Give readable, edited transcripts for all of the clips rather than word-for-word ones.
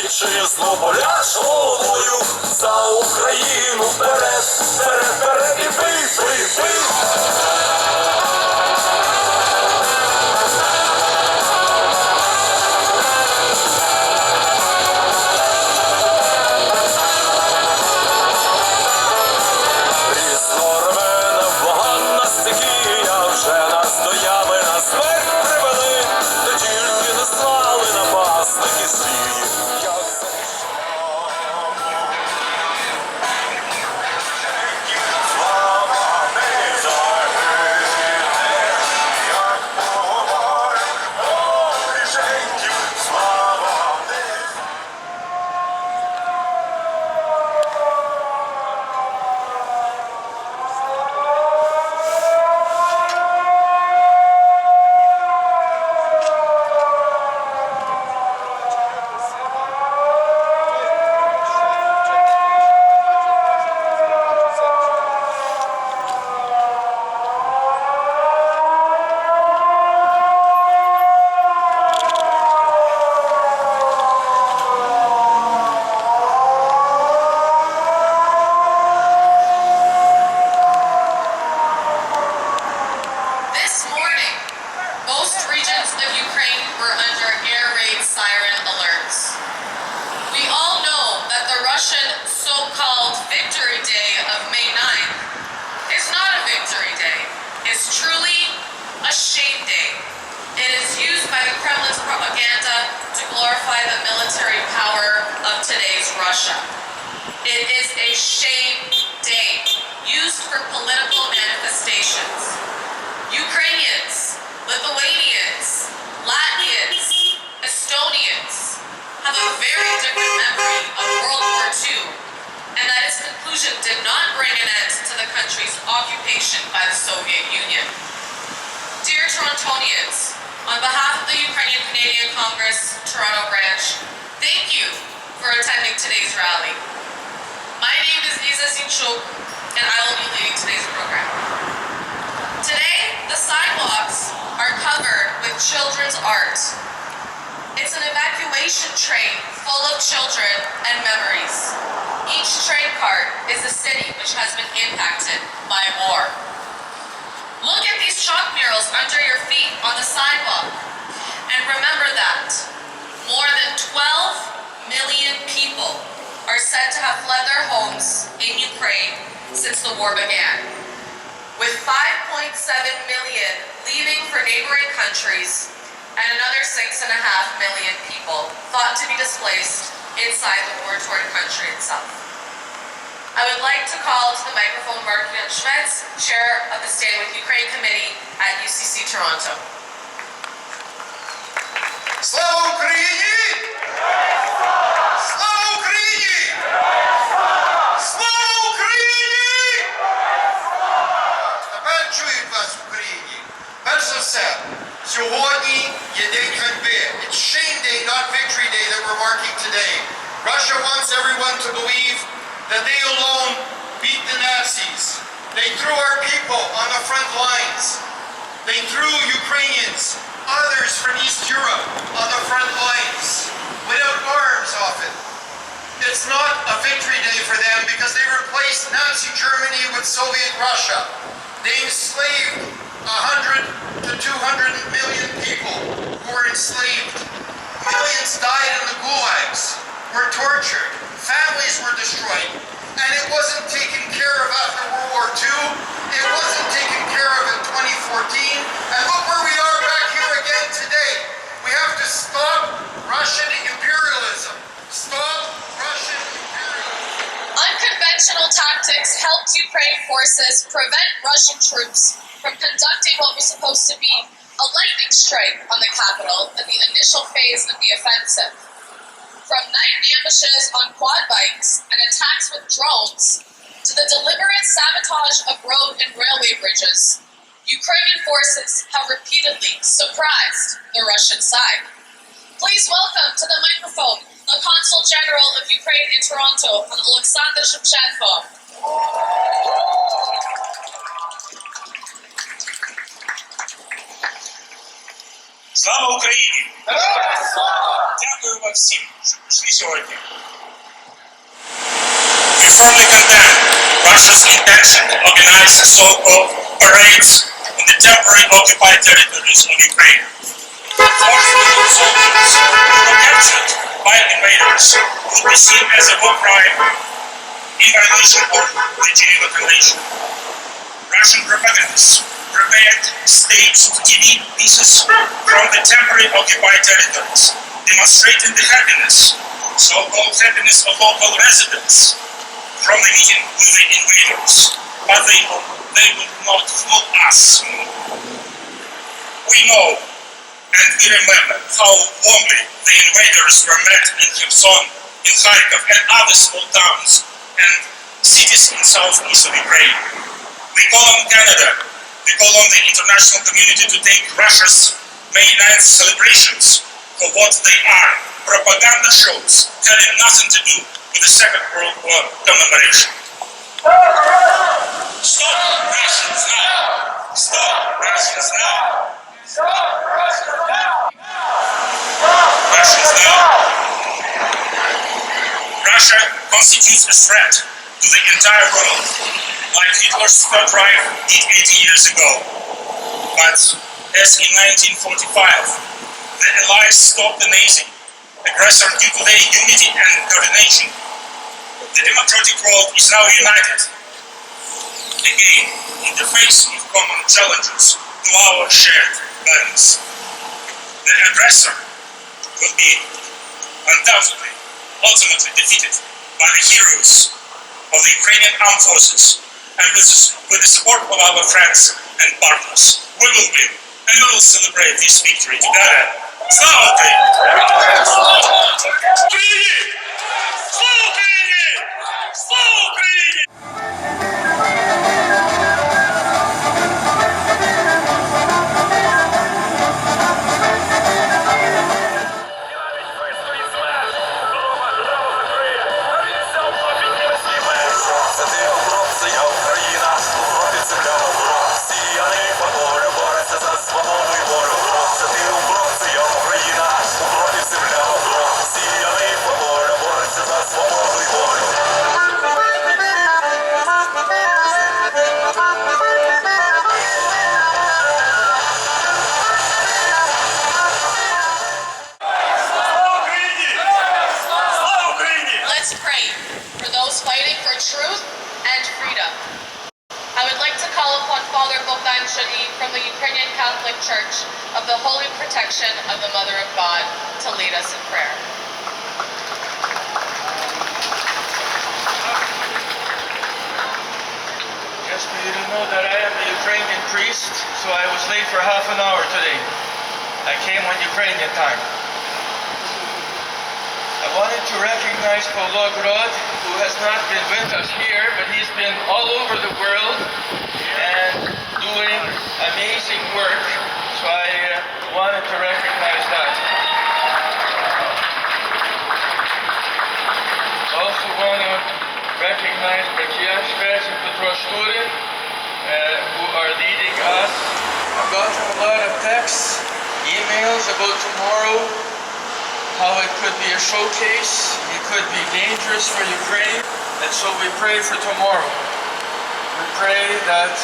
вітчизну болячою, за Україну вперед, вперед, вперед і бий, бий, бий. Russian so-called Victory Day of May 9th is not a victory day. It's truly a shame day. It is used by the Kremlin's propaganda to glorify the military power of today's Russia. It is a shame day used for political manifestations. Ukrainians, Lithuanians, Latvians, Estonians have a very different memory of World War II, and that its conclusion did not bring an end to the country's occupation by the Soviet Union. Dear Torontonians, on behalf of the Ukrainian Canadian Congress, Toronto branch, thank you for attending today's rally. My name is Liza Sinchuk, and I will be leading today's program. Today, the sidewalks are covered with children's art. It's an evacuation train full of children and memories. Each train cart is a city which has been impacted by war. Look at these chalk murals under your feet on the sidewalk, and remember that more than 12 million people are said to have fled their homes in Ukraine since the war began, with 5.7 million leaving for neighboring countries and another 6.5 million people thought to be displaced inside the war-torn country itself. I would like to call to the microphone Mark-Jan Schmetz, Chair of the Stand With Ukraine Committee at UCC Toronto. Слава Україні! Слава Україні! Слава Україні! Тепер чують вас в Україні. Перш за все, сьогодні є день ганьби. It's shame day, not victory day that we're marking today. Russia wants everyone to believe that they alone beat the Nazis. They threw our people on the front lines. They threw Ukrainians, others from East Europe, on the front lines, without arms often. It's not a victory day for them because they replaced Nazi Germany with Soviet Russia. They enslaved 100 to 200 million people who were enslaved. Millions died in the gulags, were tortured, families were destroyed, and it wasn't taken care of after World War II. It wasn't taken care of in 2014. And look where we are back here again today. We have to stop Russian imperialism. Stop Russian imperialism. Unconventional tactics helped Ukraine forces prevent Russian troops from conducting what was supposed to be a lightning strike on the capital in the initial phase of the offensive. From night ambushes on quad bikes and attacks with drones to the deliberate sabotage of road and railway bridges, Ukrainian forces have repeatedly surprised the Russian side. Please welcome to the microphone the Consul General of Ukraine in Toronto, Oleksandr Shevchenko. Слава Україні! Дякую вам. вам всім, що прийшли сьогодні. We firmly condemn Russia's intention to organize so-called parades in the temporary occupied territories of Ukraine. Forceful soldiers who were captured by invaders will be seen as a war crime in violation of the Geneva Convention. Russian propagandists prepared staged TV pieces from the temporary occupied territories, demonstrating the happiness, so-called happiness of local residents from the meeting with the invaders. But they will not fool us. We know and we remember how warmly the invaders were met in Kherson, in Kharkov and other small towns and cities in southeast of Ukraine. We call on Canada, we call on the international community to take Russia's May 9th celebrations for what they are, propaganda shows having nothing to do with the Second World War commemoration. Stop Russians now! Stop Russians now! Stop Russians now! Russians now! Russia constitutes a threat to the entire world, like Hitler's Third Reich did 80 years ago. But as in 1945, the Allies stopped the Nazi aggressor due to their unity and coordination. The democratic world is now united, again, in the face of common challenges to our shared values. The aggressor will be undoubtedly, ultimately defeated by the heroes of the Ukrainian armed forces, and with the support of our friends and partners, we will win, and we will celebrate this victory together. Slava Ukraini! Slava Ukraini! Slava Ukraini! Let's pray for those fighting for truth and freedom. I would like to call upon Father Bogdan Shche from the Ukrainian Catholic Church of the Holy Protection of the Mother of God to lead us in prayer. Yes, but you know that I am a Ukrainian priest, so I was late for half an hour today. I came on Ukrainian time. I wanted to recognize Paulo Grod, who has not been with us here, but he's been all over the world and doing amazing work, so I wanted to recognize that. Also want to recognize Shche and Petro, who are leading us. I've gotten a lot of texts, emails about tomorrow, how it could be a showcase, it could be dangerous for Ukraine, and so we pray for tomorrow. We pray that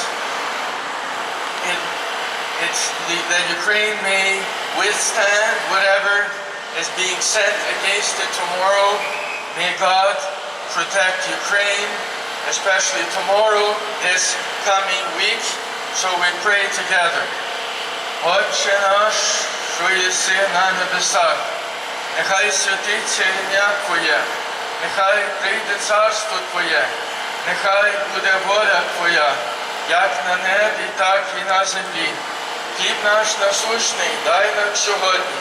that Ukraine may withstand whatever is being sent against it tomorrow. May God protect Ukraine, especially tomorrow, this coming week, so we pray together. Отче наш, що єси на небесах, нехай святиться ім'я Твоє, нехай прийде царство Твоє, нехай буде воля Твоя, як на небі, так і на землі. Хліб наш насущний дай нам сьогодні,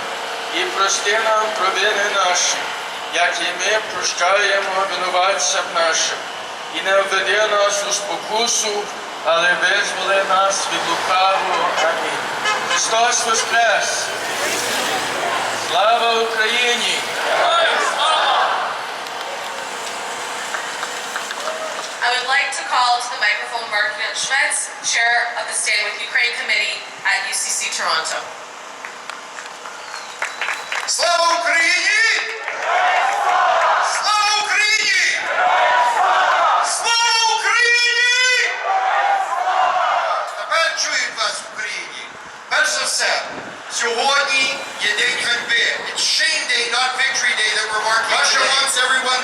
і прости нам провини наші, як і ми прощаємо винуватцям нашим. І не введи нас у спокусу, але визволи нас від лукавого. Амінь. Христос воскрес! Слава Україні! I would like to call to the microphone Mark-Ian Schmetz, Chair of the Stand With Ukraine Committee at UCC Toronto. Слава Україні!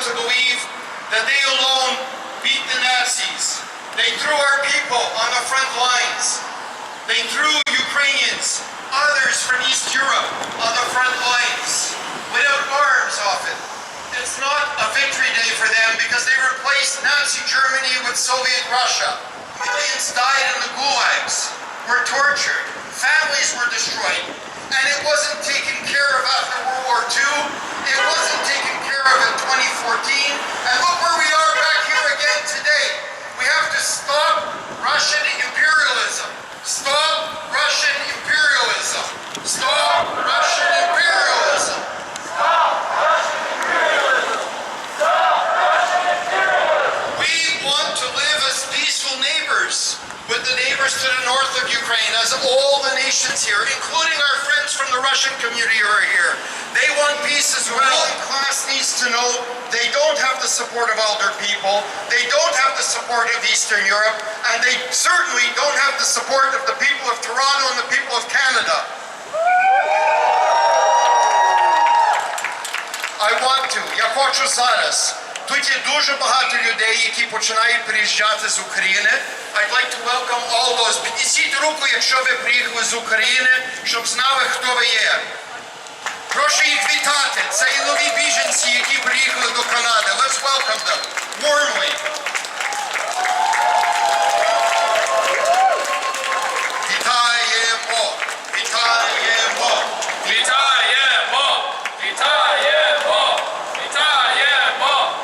to believe that they alone beat the Nazis. They threw our people on the front lines. They threw Ukrainians, others from East Europe, on the front lines, without arms often. It's not a victory day for them because they replaced Nazi Germany with Soviet Russia. Millions died in the gulags, were tortured, families were destroyed, and it wasn't taken care of after World War II. It wasn't taken care of in 2014. And look where we are back here again today. We have to stop Russian imperialism. Stop Russian imperialism. Stop Russian imperialism. Stop Russian imperialism! Stop Russian imperialism! We want to live as peaceful neighbors with the neighbors to the north of Ukraine, as all the nations here, including our friends from the Russian community who are here. They want peace as well. The class needs to know they don't have the support of older people, they don't have the support of Eastern Europe, and they certainly don't have the support of the people of Toronto and the people of Canada. Я хочу зараз. Тут є дуже багато людей, які починають приїжджати з України. I'd like to welcome all those. Піднесіть руку, якщо ви приїхали з України, щоб знали, хто ви є. Прошу їх вітати. Це і нові біженці, які приїхали до Канади. Let's welcome them warmly. Вітаємо! Вітаємо! Вітаємо! Вітаємо! Вітаємо!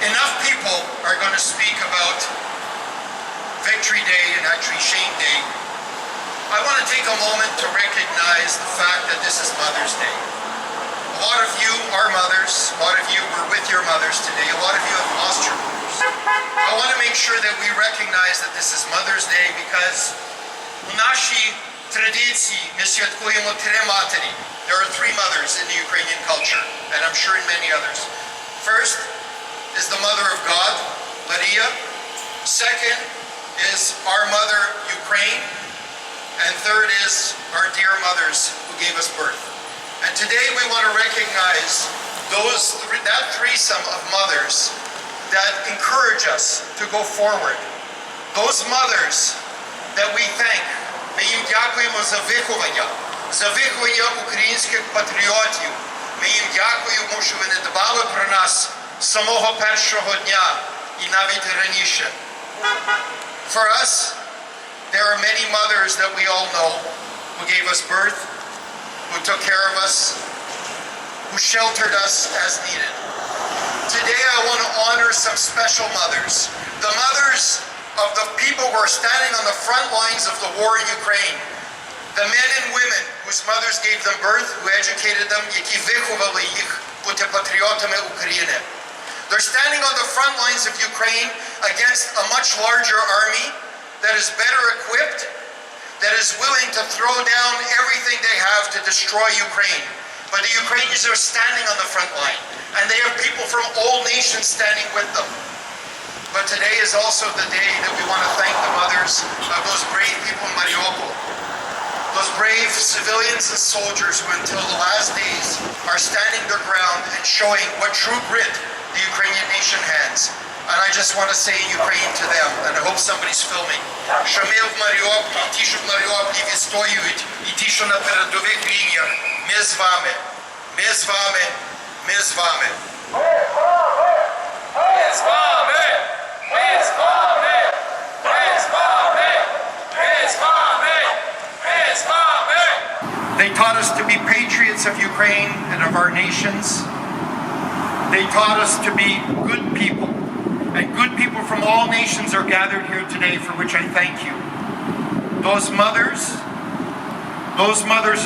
Enough people are going to speak about Victory Day and actually Shame Day. I want to take a moment to recognize the fact that this is Mother's Day. A lot of you are mothers. A lot of you were with your mothers today. A lot of you have lost your mothers. I want to make sure that we recognize that this is Mother's Day because у нашій традиції ми святкуємо три матері. There are three mothers in the Ukrainian culture, and I'm sure in many others. First is the Mother of God, Maria. Second is our mother, Ukraine. And third is our dear mothers who gave us birth. And today we want to recognize that threesome of mothers that encourage us to go forward. Those mothers that we thank. Ми їм дякуємо за виховання українських патріотів. Ми їм дякуємо, що вони дбали про нас з самого першого дня і навіть раніше. For us, there are many mothers that we all know who gave us birth, who took care of us, who sheltered us as needed. Today I want to honor some special mothers. The mothers of the people who are standing on the front lines of the war in Ukraine. The men and women whose mothers gave them birth, who educated them, які виховали їх бути патріотами України. They're standing on the front lines of Ukraine against a much larger army that is better equipped, that is willing to throw down everything they have to destroy Ukraine. But the Ukrainians are standing on the front line, and they have people from all nations standing with them. But today is also the day that we want to thank the mothers of those brave people in Mariupol, those brave civilians and soldiers who until the last days are standing their ground and showing what true grit the Ukrainian nation has. And I just want to say in Ukraine to them, and I hope somebody's filming, що ми в Маріуполі, ті, що в Маріуполі відстоюють, і ті, що на передових лініях, ми з вами, ми з вами, ми з вами. Ми з вами! Ми з вами! Ми з вами! Ми з вами! Ми з вами! They taught us to be patriots of Ukraine and of our nations. They taught us to be good people. And good people from all nations are gathered here today, for which I thank you. Those mothers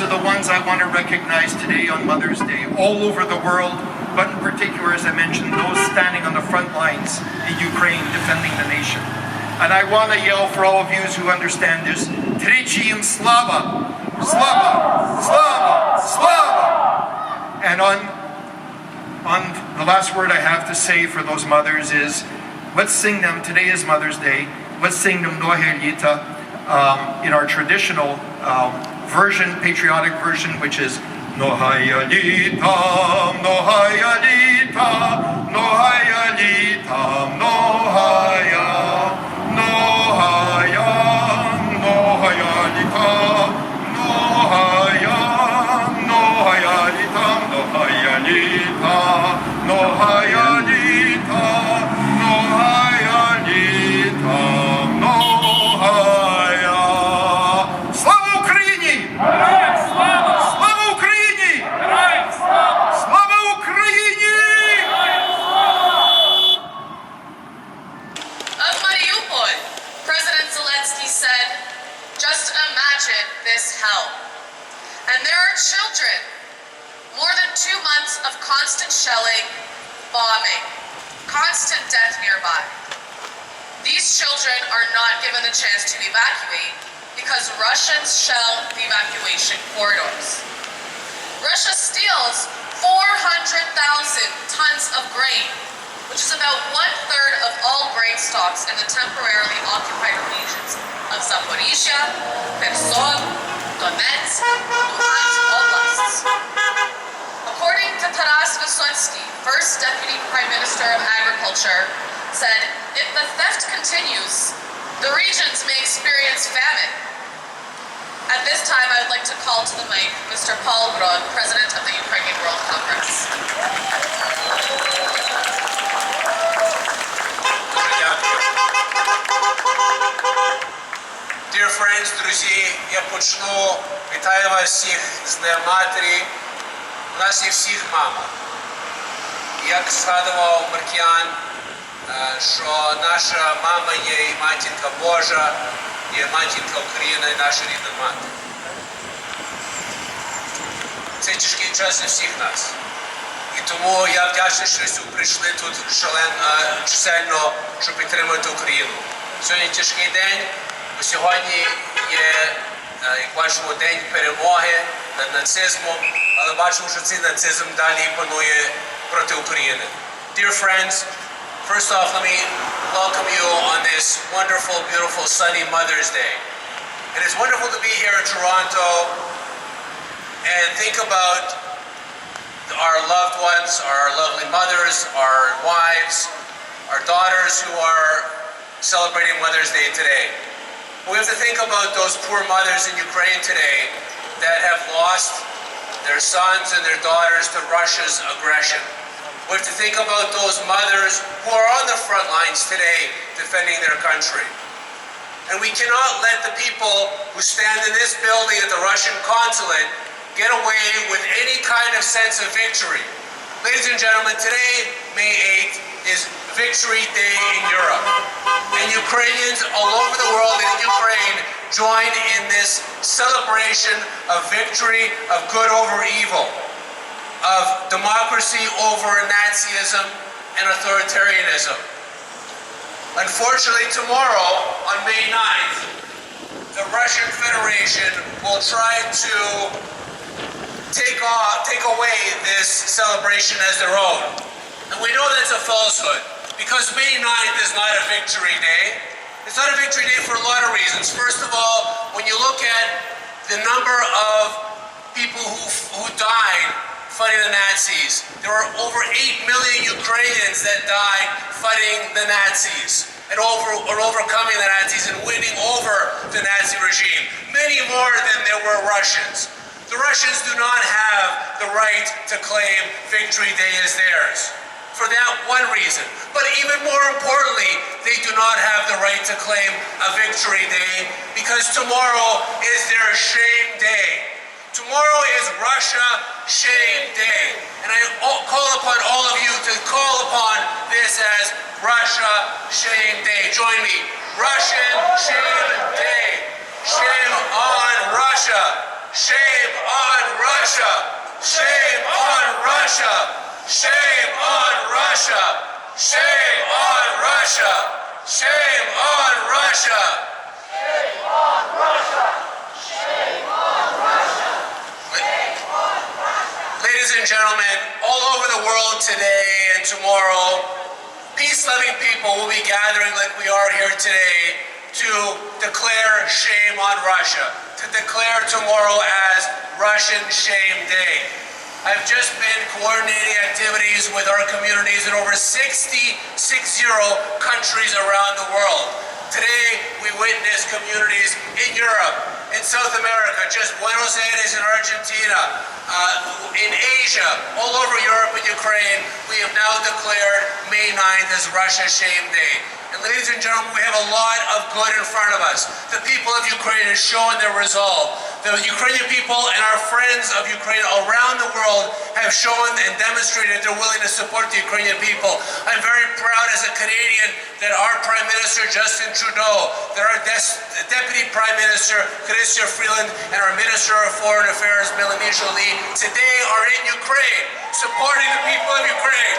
are the ones I want to recognize today on Mother's Day, all over the world, but in particular, as I mentioned, those standing on the front lines in Ukraine defending the nation. And I want to yell for all of you who understand this, Trичі їм слава! Slava! Slava! Slava! And on the last word I have to say for those mothers is, let's sing them. Today is Mother's Day. Let's sing them Nohe Lita in our traditional version, patriotic version, which is Многая літа, многая літа, многая літа, многая, многая, многая літа, многая, многая літа, многая літа, многая літа, многая літа, многая. Слава Україні! Слава Україні! Слава Україні! Of Mariupol, President Zelensky said, "Just imagine this hell." And there are children. More than 2 months of constant shelling, bombing, constant death nearby. These children are not given the chance to evacuate because Russians shell the evacuation corridors. Russia steals 400,000 tons of grain, which is about 1/3 of all grain stocks in the temporarily occupied regions of Zaporizhia, Kherson, Donetsk, Luhansk oblasts. According to Taras Vysotsky, first Deputy Prime Minister of Agriculture, said, if the theft continues, the regions may experience famine. At this time, I would like to call to the mic Mr. Paul Grod, President of the Ukrainian World Congress. Dear friends, друзі, я почну. Вітаю вас всіх з Днем Матері. У нас є всіх мама. Як згадував Маркіян, що наша мама є і матінка Божа, є матінка Україна і наша рідна мати. Це тяжкий час для всіх нас. І тому я вдячний, що ви прийшли тут чисельно, щоб підтримати Україну. Сьогодні тяжкий день, бо сьогодні є, як бачимо, день перемоги над нацизмом, але бачимо, що цей нацизм далі панує проти України. Dear friends, first off, let me welcome you on this wonderful, beautiful, sunny Mother's Day. It is wonderful to be here in Toronto and think about our loved ones, our lovely mothers, our wives, our daughters who are celebrating Mother's Day today. We have to think about those poor mothers in Ukraine today that have lost their sons and their daughters to Russia's aggression. We have to think about those mothers who are on the front lines today defending their country. And we cannot let the people who stand in this building at the Russian Consulate get away with any kind of sense of victory. Ladies and gentlemen, today, May 8th, is Victory Day in Europe. And Ukrainians all over the world and in Ukraine join in this celebration of victory of good over evil, of democracy over Nazism and authoritarianism. Unfortunately, tomorrow, on May 9th, the Russian Federation will try to take away this celebration as their own. And we know that's a falsehood, because May 9th is not a victory day. It's not a victory day for a lot of reasons. First of all, when you look at the number of people who died fighting the Nazis, there were over 8 million Ukrainians that died fighting the Nazis and overcoming the Nazis and winning over the Nazi regime. Many more than there were Russians. The Russians do not have the right to claim Victory Day as theirs. For that one reason. But even more importantly, they do not have the right to claim a Victory Day because tomorrow is their shame day. Tomorrow is Russia Shame Day. And I call upon all of you to call upon this as Russia Shame Day. Join me. Russian Shame Day. Shame on Russia. Shame on Russia. Shame on Russia. Shame on Russia! Shame on Russia! Shame on Russia! Shame on Russia! Shame on Russia! Shame on Russia! Ladies and gentlemen, all over the world today and tomorrow, peace-loving people will be gathering like we are here today to declare shame on Russia, to declare tomorrow as Russian Shame Day. I've just been coordinating activities with our communities in over 60 countries around the world. Today, we witness communities in Europe, in South America, just Buenos Aires in Argentina, in Asia, all over Europe and Ukraine, we have now declared May 9th as Russia Shame Day. And ladies and gentlemen, we have a lot of good in front of us. The people of Ukraine have shown their resolve. The Ukrainian people and our friends of Ukraine around the world have shown and demonstrated their willingness to support the Ukrainian people. I'm very proud as a Canadian that our Prime Minister Justin Trudeau, that our Deputy Prime Minister Chrystia Freeland, and our Minister of Foreign Affairs Melanie Joly today are in Ukraine, supporting the people of Ukraine.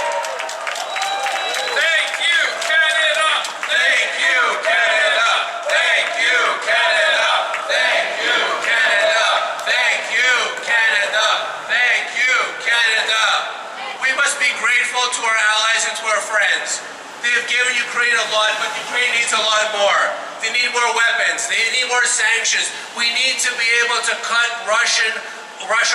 Thank you, Canada! Thank you, Canada! Thank you, Canada! Thank you, Canada! Thank you, Canada! Thank you, Canada! We must be grateful to our allies and to our friends. They have given Ukraine a lot, but Ukraine needs a lot more. They need more weapons. They need more sanctions. We need to be able to cut Russia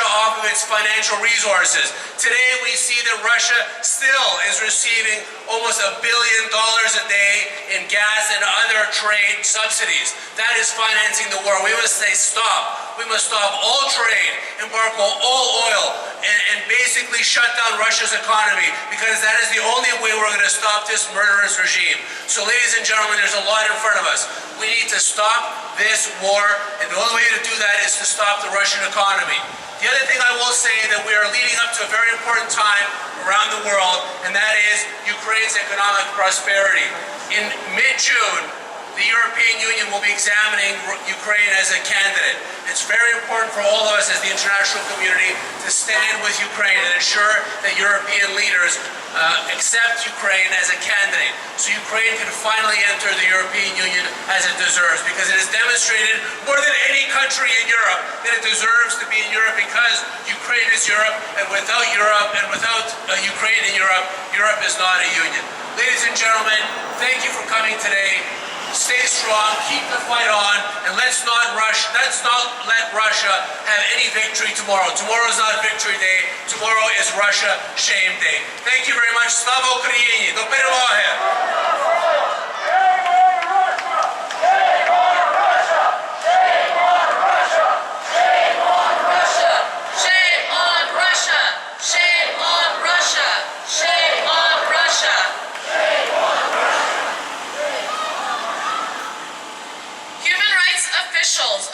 off of its financial resources. Today we see that Russia still is receiving almost $1 billion a day in gas and other trade subsidies. That is financing the war. We must say stop. We must stop all trade, embargo all oil, and basically shut down Russia's economy, because that is the only way we're going to stop this murderous regime. So ladies and gentlemen, there's a lot in front of us. We need to stop this war, and the only way to do that is to stop the Russian economy. The other thing I will say that we are leading up to a very important time around the world, and that is Ukraine's economic prosperity. In mid-June, the European Union will be examining Ukraine as a candidate. It's very important for all of us as the international community to stand with Ukraine and ensure that European leaders accept Ukraine as a candidate, so Ukraine can finally enter the European Union as it deserves, because it has demonstrated more than any country in Europe that it deserves to be in Europe, because Ukraine is Europe, and without Europe and without Ukraine in Europe, Europe is not a union. Ladies and gentlemen, thank you for coming today. Stay strong, keep the fight on, and let's not let Russia have any victory tomorrow. Tomorrow is not Victory Day. Tomorrow is Russia Shame Day. Thank you very much. Slava Ukraini! До перемоги!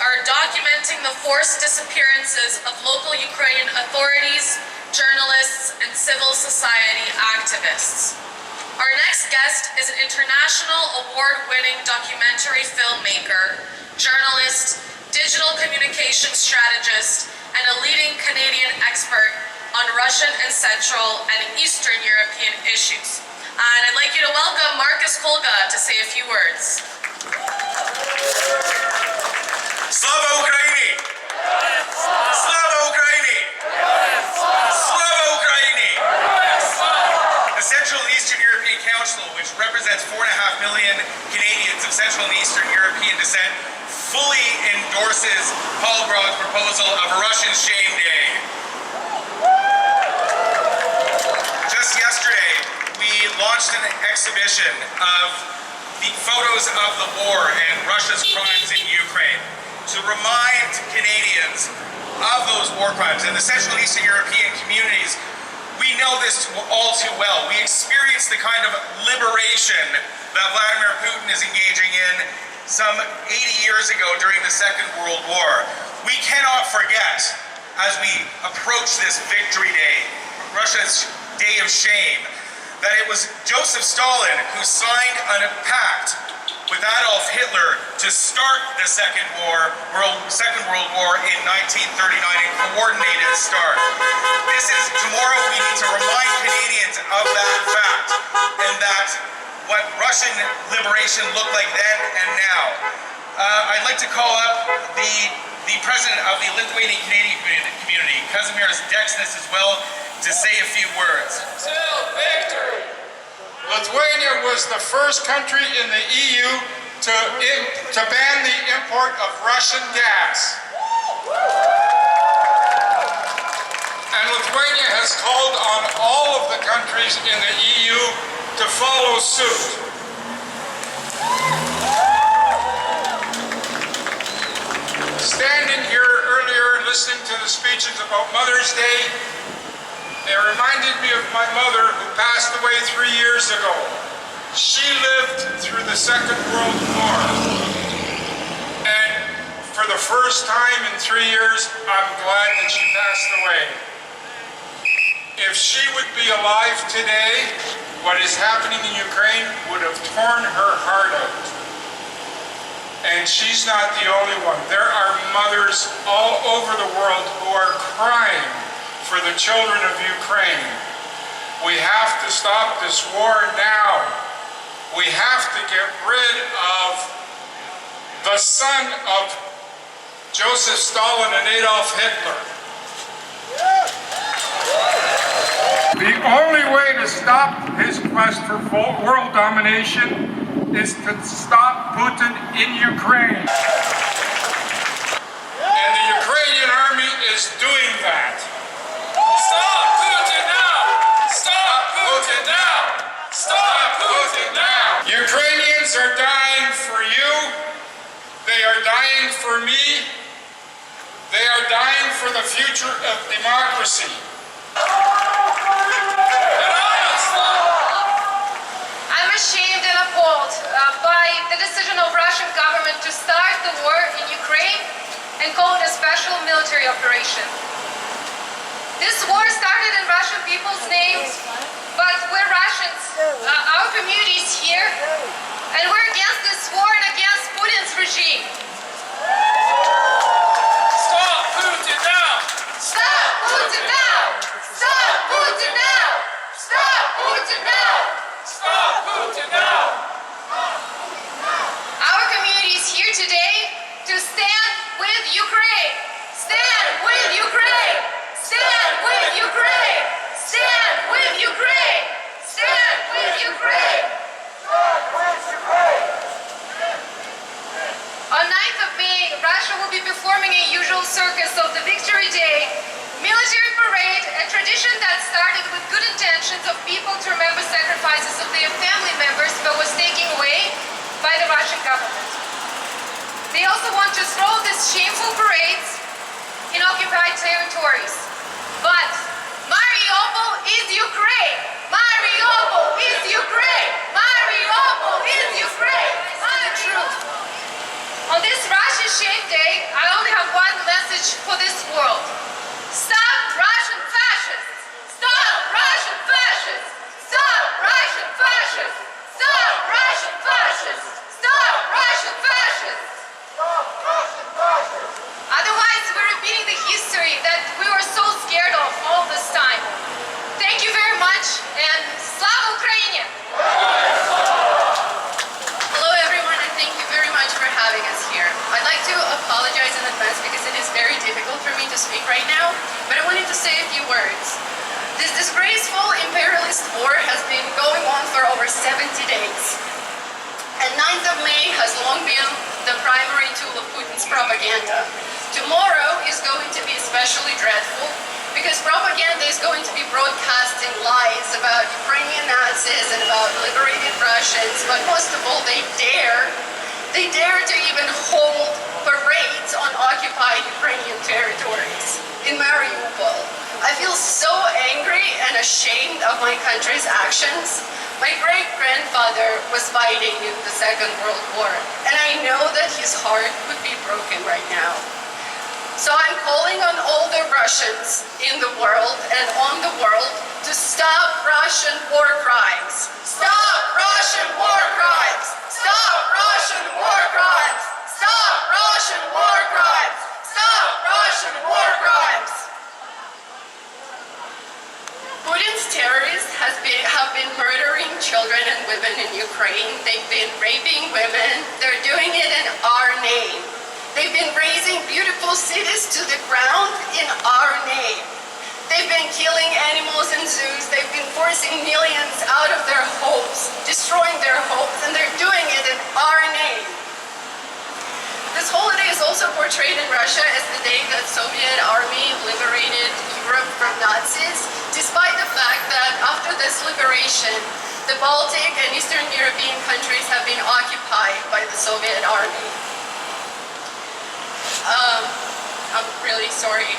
Are documenting the forced disappearances of local Ukrainian authorities, journalists, and civil society activists. Our next guest is an international award-winning documentary filmmaker, journalist, digital communication strategist, and a leading Canadian expert on Russian and Central and Eastern European issues. And I'd like you to welcome Marcus Kolga to say a few words. Slava Ukraini! Slava Ukraini! Slava Ukraini! The Central and Eastern European Council, which represents 4.5 million Canadians of Central and Eastern European descent, fully endorses Paul Grod's proposal of a Russian Shame Day. Just yesterday, we launched an exhibition of the photos of the war and Russia's crimes in Ukraine, to remind Canadians of those war crimes. And the Central and Eastern European communities, we know this all too well. We experience the kind of liberation that Vladimir Putin is engaging in some 80 years ago during the Second World War. We cannot forget, as we approach this Victory Day, Russia's Day of Shame, that it was Joseph Stalin who signed a pact with Adolf Hitler to start the Second World War in 1939 and coordinated the start. Tomorrow we need to remind Canadians of that fact, and that what Russian liberation looked like then and now. I'd like to call up the president of the Lithuanian Canadian community, Kazimieras Deksnis, as well, to say a few words. Till victory! Lithuania was the first country in the EU to ban the import of Russian gas. And Lithuania has called on all of the countries in the EU to follow suit. Standing here earlier listening to the speeches about Mother's Day, it reminded me of my mother who passed away 3 years ago. She lived through the Second World War. And for the first time in 3 years, I'm glad that she passed away. If she would be alive today, what is happening in Ukraine would have torn her heart out. And she's not the only one. There are mothers all over the world who are crying for the children of Ukraine. We have to stop this war now. We have to get rid of the son of Joseph Stalin and Adolf Hitler. The only way to stop his quest for world domination is to stop Putin in Ukraine. And the Ukrainian army is doing that. Stop Putin now! Stop Putin now! Stop Putin now! Ukrainians are dying for you. They are dying for me. They are dying for the future of democracy. I'm ashamed and appalled by the decision of Russian government to start the war in Ukraine and call it a special military operation. This war started in Russian people's names, but we're Russians, our community is here, and we're against this war and against Putin's regime. Stop Putin now! Stop Putin now! Stop Putin now! Stop Putin now! Stop Putin now! Our community is here today to stand with Ukraine. Stand with Ukraine. Stand with Ukraine. Stand with Ukraine. Stand with Ukraine. On 9th of May, Russia will be performing a usual circus of the Victory Day military parade, a tradition that started with good intentions of people to remember sacrifices of their family members but was taken away by the Russian government. They also want to throw these shameful parades in occupied territories. But Mariupol is Ukraine! Mariupol is Ukraine! Mariupol is Ukraine! The truth. On this Russian Shame Day, I only have one message for this world. Stop Russian fascists! Stop Russian fascists! Stop Russian fascists! Stop Russian fascists! Stop Russian fascists! Stop Russian fascists! Otherwise, we're repeating the history that we were so scared of all this time. Thank you very much, and Slava Ukraini! Hello everyone, and thank you very much for having us here. I'd like to apologize in advance because it is very difficult for me to speak right now, but I wanted to say a few words. This disgraceful imperialist war has been going on for over 70 days. And 9th of May has long been the primary tool of Putin's propaganda. Tomorrow is going to be especially dreadful because propaganda is going to be broadcasting lies about Ukrainian Nazis and about liberated Russians, but most of all, they dare to even hold parades on occupied Ukrainian territories. In Mariupol, I feel so angry and ashamed of my country's actions. My great-grandfather was fighting in the Second World War, and I know that his heart would be broken right now. So I'm calling on all the Russians in the world and on the world to stop Russian war crimes. Stop Russian war crimes! Stop Russian war crimes! Stop Russian war crimes! Stop Russian war crimes! Putin's terrorists have been murdering children and women in Ukraine. They've been raping women. They're doing it in our name. They've been razing beautiful cities to the ground in our name. They've been killing animals in zoos, they've been forcing millions out of their homes, destroying their homes, and they're doing it in our name. This holiday is also portrayed in Russia as the day that Soviet army liberated Europe from Nazis, despite the fact that after this liberation, the Baltic and Eastern European countries have been occupied by the Soviet army. I'm really sorry.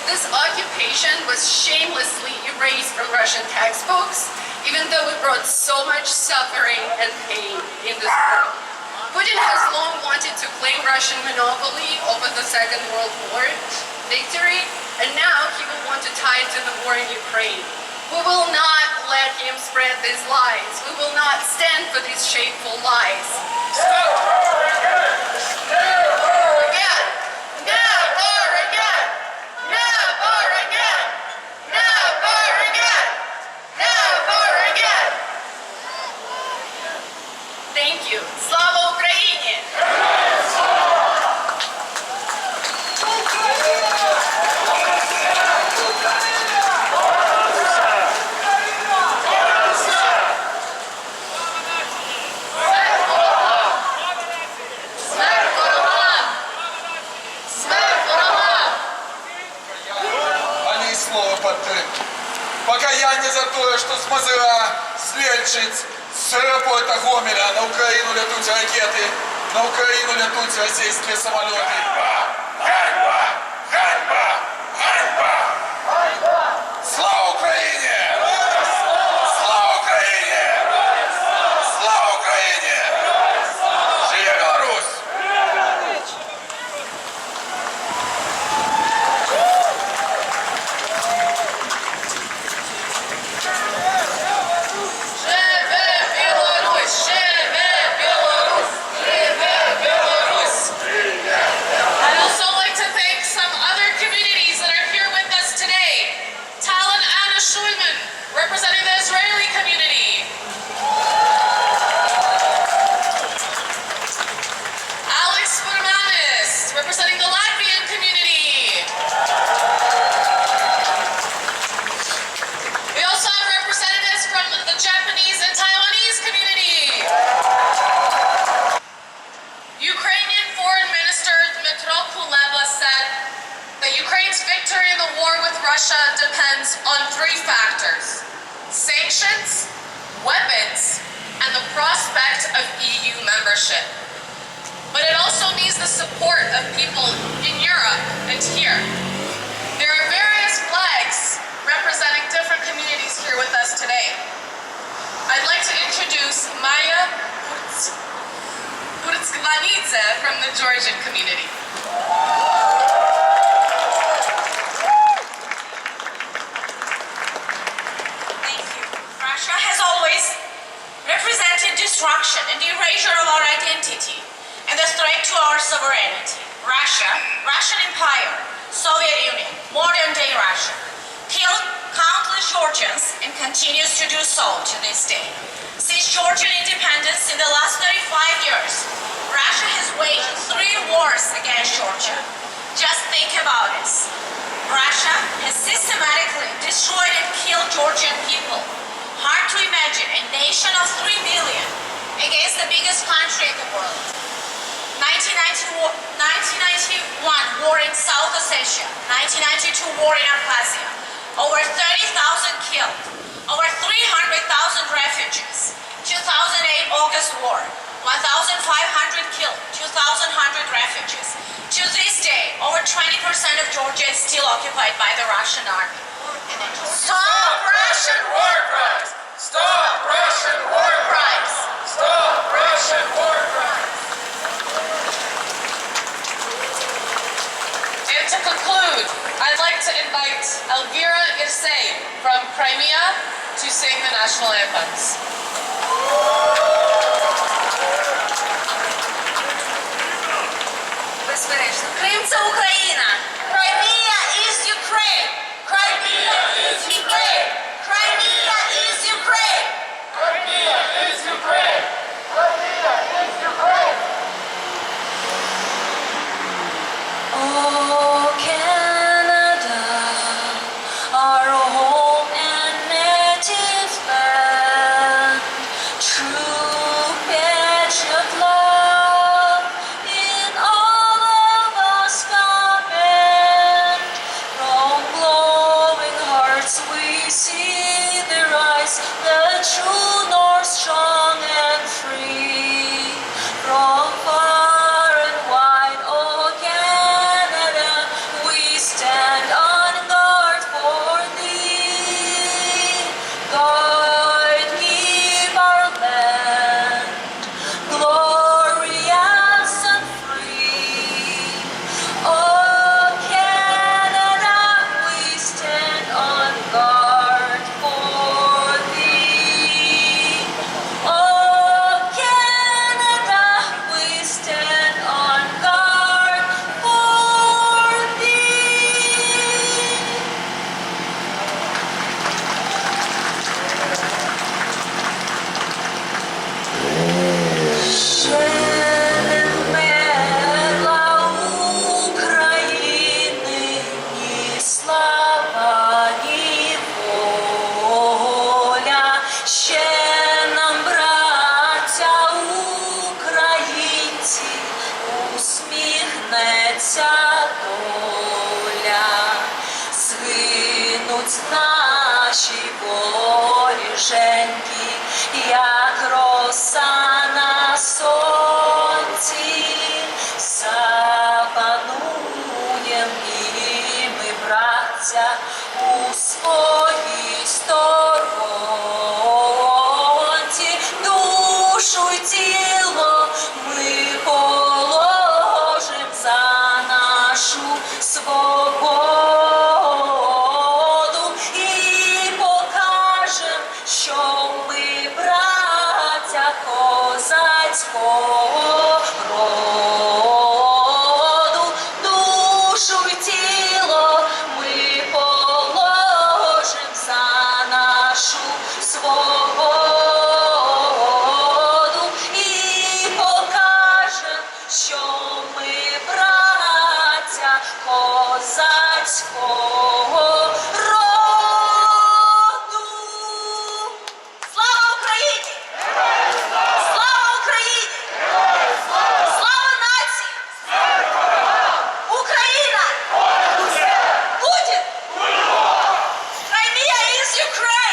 This occupation was shamelessly erased from Russian textbooks, even though it brought so much suffering and pain in this world. Putin has long wanted to claim Russian monopoly over the Second World War victory, and now he will want to tie it to the war in Ukraine. We will not let him spread these lies. We will not stand for these shameful lies. Thank you. Slava Ukraini! Они слово подтримки. Покаяние за то, что змазила Злельчиць, з аеропорта Гомеля на Україну летуть ракети, на Україну летуть російські самоліти. Ганьба! Ганьба! Ганьба! Слава Україні! Слава Україні! Слава Україні! Живе Білорусь! I'd also like to thank some other communities that are here with us today. Talon Anna Shulman, representing the Israeli community. Alex Furmanis, representing the Latvian community. We also have representatives from the Japanese and Taiwanese community. Ukrainian Foreign Minister Dmytro Kuleba said that Ukraine's victory in the war with Russia depends on three factors: sanctions, weapons, and the prospect of EU membership. But it also needs the support of people in Europe and here. There are various flags representing different communities here with us today. I'd like to introduce Maya Purtskvanidze from the Georgian community. Thank you. Russia has always represented destruction and the erasure of our identity and the threat to our sovereignty. Russia, Russian Empire, Soviet Union, modern-day Russia, killed countless Georgians and continues to do so to this day. Since Georgian independence in the last 35 years, Russia has waged 3 wars against Georgia. Just think about this. Russia has systematically destroyed and killed Georgian people. Hard to imagine a nation of 3 billion against the biggest country in the world. 1991 war in South Ossetia, 1992 war in Abkhazia, over 30,000 killed, over 300,000 refugees, 2008 August war, 1,500 killed, 2,100 refugees. To this day, over 20% of Georgia is still occupied by the Russian army. Stop Russian war crimes! Stop Russian war crimes! Stop Russian war crimes! And to conclude, I'd like to invite Elvira Irsay from Crimea to sing the national anthems. Безперечно. Крим – це Україна. Crimea is Ukraine. Crimea is Ukraine. Crimea is Ukraine. Crimea is Ukraine! Crimea is Ukraine! Oh, Canada, our home and native land. True patriot love in all of us command. From glowing hearts we see the rise, the true north strong and free. From far and wide, oh Canada, we stand on guard for thee. God, keep our land glorious and free. Oh Canada, we stand on guard for thee. Oh Canada, we stand on guard for thee. Ще не вмерла України ні слава, ні воля. Ще нам, браття українці, усміхнеться доля. Згинуть наші воріженьки, як роса на сонці. Запануєм і ми, браття, у своїй сторонці. Душу й тіло ми положим за нашу свободу і покажем, що ми браття козацького роду. Душу й тіло ми положим за нашу свободу і покажем, що ми браття козацького роду. Слава Україні! Слава Україні! Слава нації! Україна! Путін! Crimea is Ukraine!